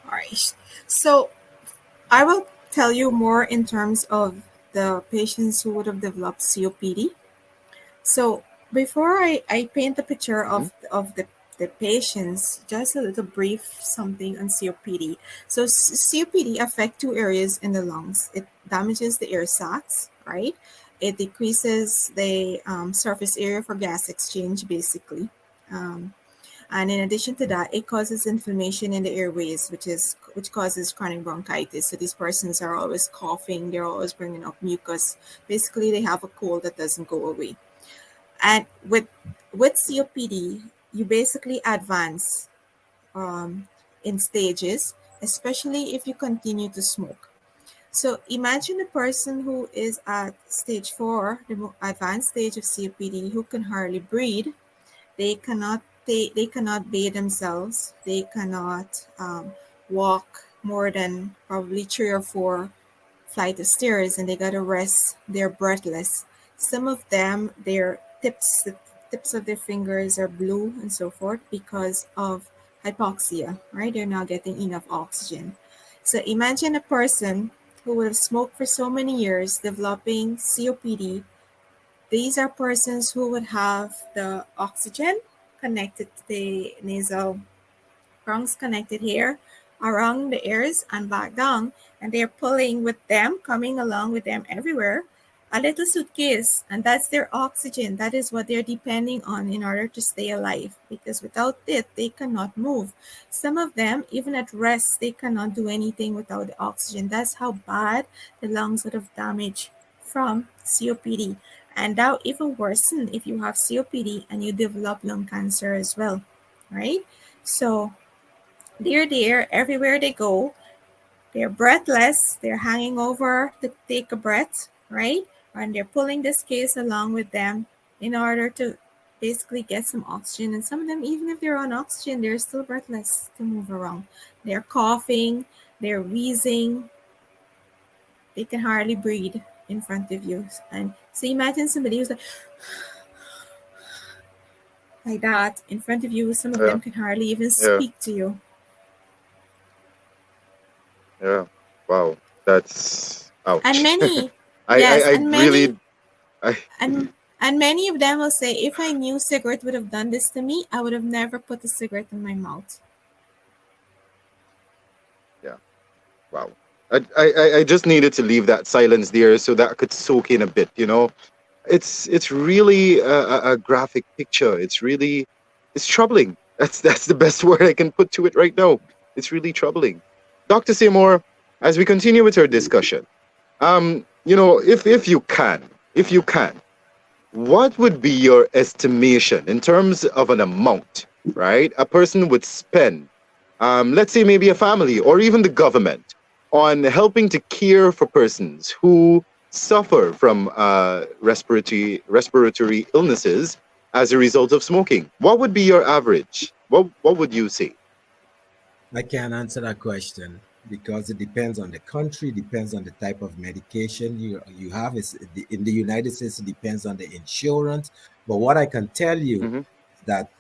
All right. So I will tell you more in terms of the patients who would have developed COPD. So before I paint the picture of the patients, just a little brief something on COPD. So COPD affect two areas in the lungs. It damages the air sacs, right? It decreases the surface area for gas exchange, basically. And in addition to that, it causes inflammation in the airways, which causes chronic bronchitis. So these persons are always coughing, they're always bringing up mucus. Basically, they have a cold that doesn't go away. And with COPD, you basically advance in stages, especially if you continue to smoke. So imagine a person who is at stage 4, the more advanced stage of COPD, who can hardly breathe. They cannot bathe themselves. They cannot walk more than probably 3 or 4 flight of stairs, and they gotta rest. They're breathless. Some of them, the tips of their fingers are blue and so forth because of hypoxia, right? They're not getting enough oxygen. So imagine a person who would have smoked for so many years developing COPD. These are persons who would have the oxygen connected to the nasal prongs connected here around the ears and back down, and they're pulling with them, coming along with them everywhere, a little suitcase, and that's their oxygen. That is what they're depending on in order to stay alive, because without it, they cannot move. Some of them, even at rest, they cannot do anything without the oxygen. That's how bad the lungs would have damaged from COPD. And that even worsen if you have COPD and you develop lung cancer as well, right? So they're there everywhere they go. They're breathless. They're hanging over to take a breath, right? And they're pulling this case along with them in order to basically get some oxygen. And some of them, even if they're on oxygen, they're still breathless to move around. They're coughing. They're wheezing. They can hardly breathe in front of you. And so imagine somebody who's like that in front of you. Some of them can hardly even speak to you. Yeah. Wow. That's ouch. And many, and many of them will say, if I knew cigarette would have done this to me, I would have never put a cigarette in my mouth. Yeah. Wow. I just needed to leave that silence there so that I could soak in a bit, you know. It's really a graphic picture. It's troubling. That's the best word I can put to it right now. It's really troubling. Dr. Seymour, as we continue with our discussion, you know, if you can, what would be your estimation in terms of an amount, right? A person would spend, let's say maybe a family or even the government, on helping to care for persons who suffer from respiratory illnesses as a result of smoking. What would be your average? What would you say? I can't answer that question because it depends on the country, depends on the type of medication you have. In the United States, it depends on the insurance. But what I can tell you Mm-hmm. is that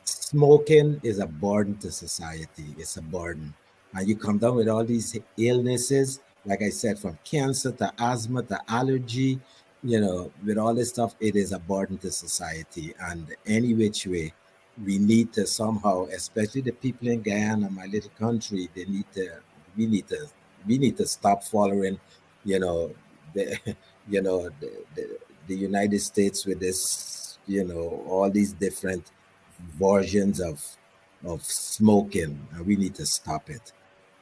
smoking is a burden to society. It's a burden. And you come down with all these illnesses, like I said, from cancer to asthma to allergy, you know, with all this stuff, it is a burden to society. And any which way, we need to somehow, especially the people in Guyana, my little country, we need to, we need to stop following, you know, the, you know, the United States with this, you know, all these different versions of smoking, and we need to stop it,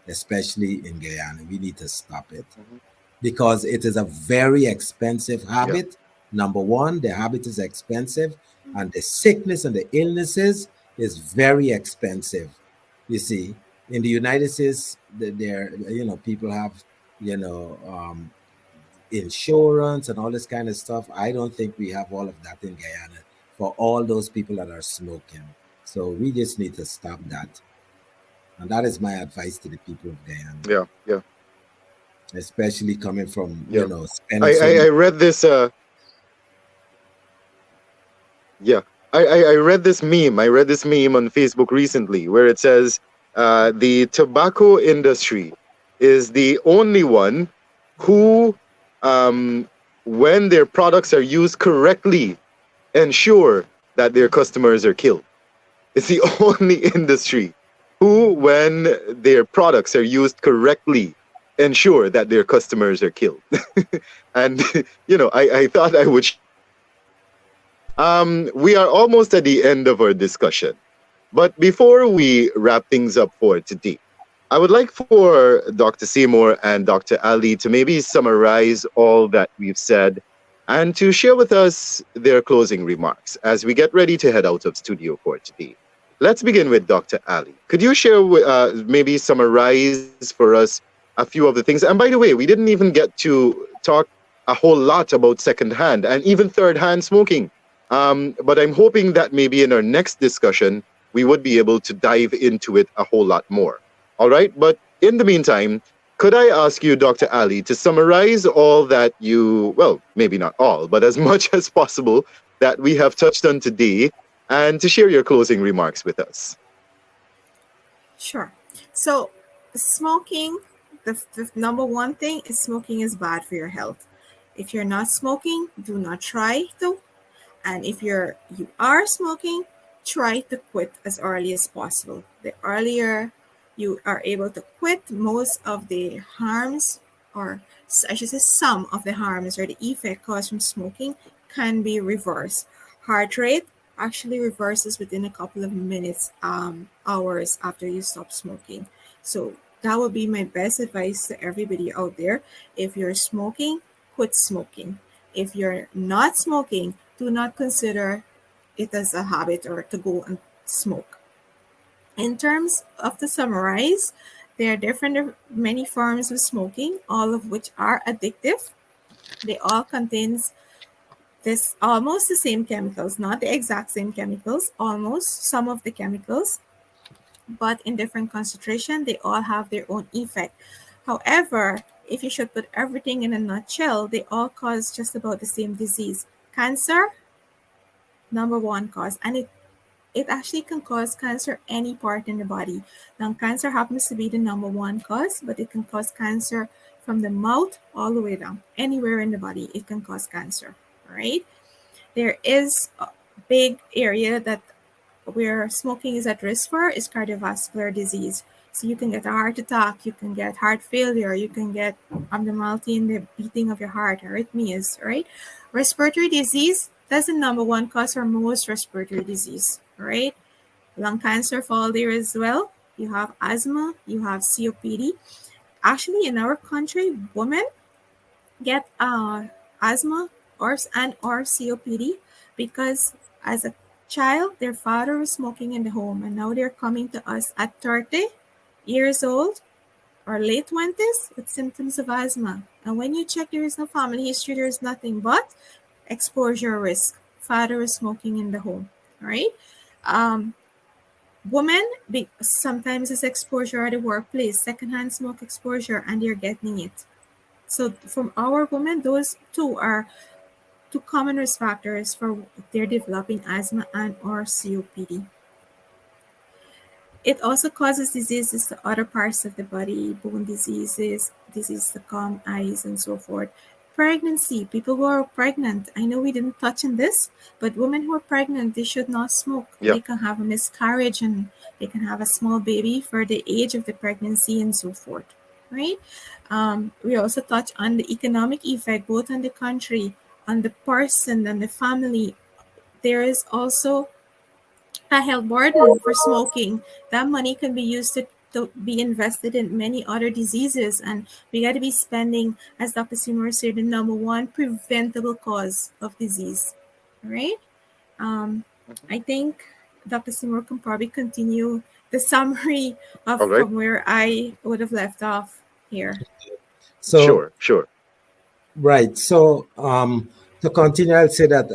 especially in Guyana. We need to stop it Mm-hmm. because it is a very expensive Yeah. habit. Number one, the habit is expensive, and the sickness and the illnesses is very expensive. You see, in the United States, there, you know, people have, you know, insurance and all this kind of stuff. I don't think we have all of that in Guyana for all those people that are smoking. So we just need to stop that. And that is my advice to the people of Guyana, Yeah. Yeah. especially coming from, you Yeah. know, spending so I much. read this. Yeah, I read this meme. I read this meme on Facebook recently where it says the tobacco industry is the only one who, um, when their products are used correctly, ensure that their customers are killed. It's the only industry who, when their products are used correctly, ensure that their customers are killed. And, you know, I thought I would we are almost at the end of our discussion. But before we wrap things up for today, I would like for Dr. Seymour and Dr. Ali to maybe summarize all that we've said and to share with us their closing remarks as we get ready to head out of studio for today. Let's begin with Dr. Ali. Could you share, maybe summarize for us a few of the things? And by the way, we didn't even get to talk a whole lot about secondhand and even third hand smoking. But I'm hoping that maybe in our next discussion, we would be able to dive into it a whole lot more. All right. But in the meantime, could I ask you, Dr. Ali, to summarize all that you, well, maybe not all, but as much as possible that we have touched on today, and to share your closing remarks with us? Sure. So, smoking, the number one thing is smoking is bad for your health. If you're not smoking, do not try to. And if you are smoking, try to quit as early as possible. The earlier you are able to quit, most of the harms, or I should say some of the harms or the effect caused from smoking, can be reversed. Heart rate actually reverses within a couple of minutes, hours after you stop smoking. So that would be my best advice to everybody out there. If you're smoking, quit smoking. If you're not smoking, do not consider it as a habit or to go and smoke. In terms of the summarize, there are many forms of smoking, all of which are addictive. They all contains this almost the same chemicals, not the exact same chemicals, almost some of the chemicals, but in different concentration. They all have their own effect. However, if you should put everything in a nutshell, they all cause just about the same disease. Cancer, number one cause, and it actually can cause cancer any part in the body. Now, cancer happens to be the number one cause, but it can cause cancer from the mouth all the way down. Anywhere in the body, it can cause cancer. All right. There is a big area that where smoking is at risk for is cardiovascular disease. So you can get a heart attack, you can get heart failure, you can get abnormality in the beating of your heart, arrhythmias, right? Respiratory disease, that's the number one cause for most respiratory disease, right? Lung cancer fall there as well. You have asthma, you have COPD. Actually, in our country, women get asthma or COPD because as a child, their father was smoking in the home, and now they're coming to us at 30 years old or late 20s with symptoms of asthma. And when you check, there is no family history, there is nothing but exposure risk. Father is smoking in the home, right? Um, Women, sometimes it's exposure at the workplace, secondhand smoke exposure, and they're getting it. So from our women, those two are two common risk factors for they're developing asthma and or COPD. It also causes diseases to other parts of the body, bone diseases, diseases to come, eyes, and so forth. Pregnancy, people who are pregnant, I know we didn't touch on this, but women who are pregnant, they should not smoke. Yeah. They can have a miscarriage and they can have a small baby for the age of the pregnancy and so forth, right? We also touch on the economic effect, both on the country, on the person, and the family. There is also a health burden for smoking. That money can be used to be invested in many other diseases, and we got to be spending, as Dr. Seymour said, the number one preventable cause of disease. All right. I think Dr. Seymour can probably continue the summary of All right. from where I would have left off here. So Sure. right. So to continue, I'll say that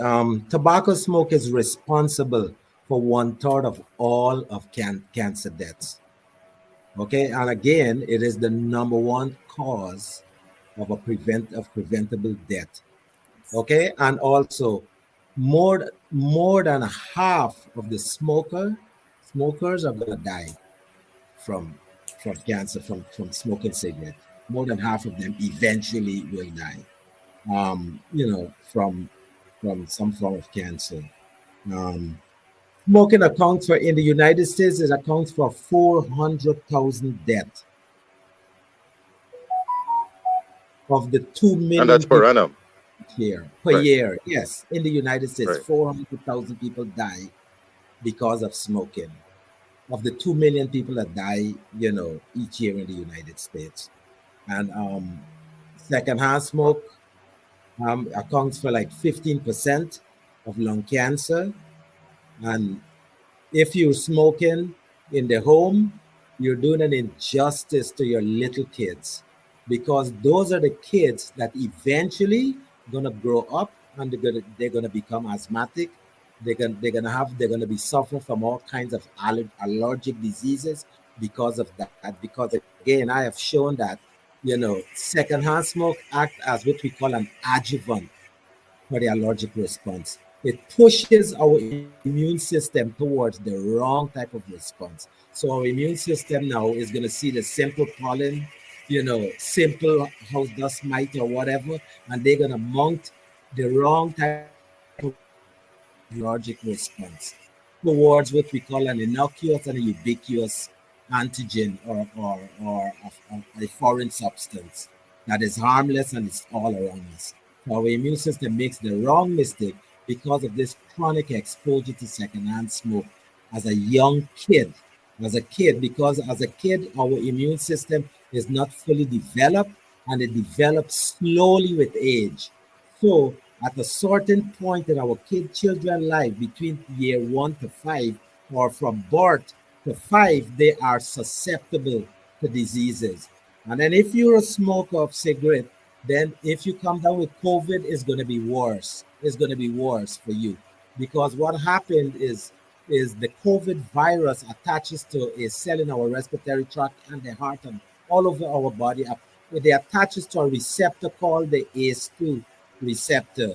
tobacco smoke is responsible for 1/3 of all of cancer deaths. Okay, and again, it is the number one cause of preventable death. Okay, and also more than half of the smokers are gonna die from cancer from smoking cigarette. More than half of them eventually will die. From some form of cancer. Um, Smoking accounts for in the United States it accounts for 400,000 deaths of the 2 And million that's per people annum. here per Right. year. Yes, in the United States, Right. 400,000 people die because of smoking. Of the 2 million people that die, each year in the United States, and secondhand smoke accounts for like 15% of lung cancer, and if you're smoking in the home, you're doing an injustice to your little kids because those are the kids that eventually gonna grow up and they're gonna become asthmatic. They're gonna be suffering from all kinds of allergic diseases because of that. Because again, I have shown that secondhand smoke act as what we call an adjuvant for the allergic response. It pushes our immune system towards the wrong type of response. So our immune system now is going to see the simple pollen, simple house dust mite or whatever, and they're going to mount the wrong type of allergic response towards what we call an innocuous and a ubiquitous antigen or a foreign substance that is harmless and it's all around us. So our immune system makes the wrong mistake because of this chronic exposure to secondhand smoke as a young kid. As a kid, because as a kid, our immune system is not fully developed and it develops slowly with age. So at a certain point in our children life between year 1 to 5 or from birth to 5 they are susceptible to diseases. And then if you're a smoker of cigarette, then if you come down with COVID, it's going to be worse. It's going to be worse for you because what happened is the COVID virus attaches to a cell in our respiratory tract and the heart and all over our body. It attaches to a receptor called the ACE2 receptor,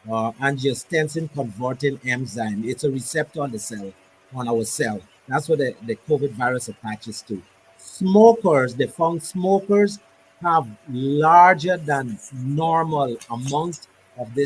angiotensin converting enzyme. It's a receptor on the cell, on our cell. That's what the COVID virus attaches to. Smokers, they found smokers have larger than normal amount of this